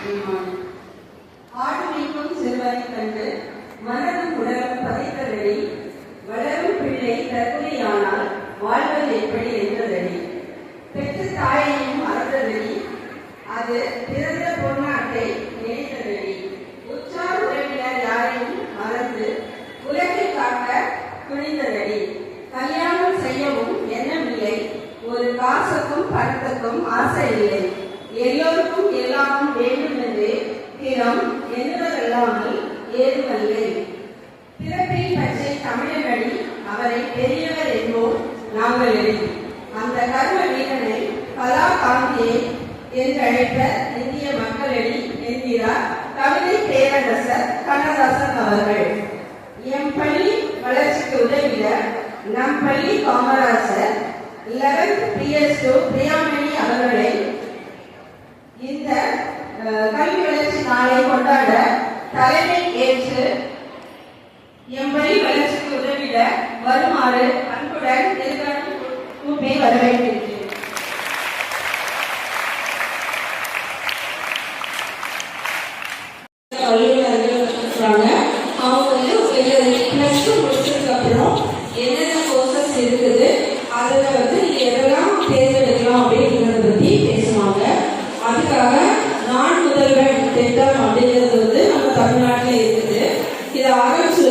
ஸ்ரீமான். ஆடு மீட்கும் சிறுவனை கண்டு மனதும் உடலும் பதித்ததடி, வளரும் பிள்ளை தற்கொலையானால் வாழ்வது எப்படி என்றதடி. பெற்ற தாயையும் மறந்ததடி, அது பிறந்த பொன்னாட்டை நினைத்ததடி. உற்றார் உறவினர் யாரையும் மறந்து உலகை காக்க துணிந்ததடி. கல்யாணம் செய்யவும் எண்ணமில்லை, ஒரு காசுக்கும் பணத்துக்கும் ஆசை இல்லை. எல்லோருக்கும் எல்லாமும் வேண்டும் என்று திறம் எண்ணுவதல்லாமல் ஏதுமில்லை. பிறப்பில் பச்சை தமிழனடி, அவரை பெரியவர் என்போம் நாங்கள் எடி. அந்த கர்ம வீரனை கலா காந்தியை என்றழைத்த இந்திய மக்களடி என்கிறார் கவிதை பேரரசர் கண்ணதாசன் அவர்கள். எம் பள்ளி வளர்ச்சிக்கு உதவிட நம் பள்ளி காமராசர் 11th PS2 பிரியாமணி அவர்களை இந்த கல்வி வளர்ச்சி நாளை கொண்டாட தலைமை ஏற்று எம் பள்ளி வளர்ச்சிக்கு உதவிட வருமாறு அன்புடன் கூட்டை வரவேற்கிறேன். அவங்க பிளஸ் டூ முடிச்சதுக்கு அப்புறம் என்னென்ன கோர்சஸ் இருக்குது, அதில் எதெல்லாம் தேர்ந்தெடுக்கலாம் அப்படிங்கிறத பற்றி பேசுவாங்க. அதுக்காக நான் முதல்வன் திட்டம் அப்படிங்கிறது நம்ம தமிழ்நாட்டில் இருக்குது. இதை ஆரம்பிச்சு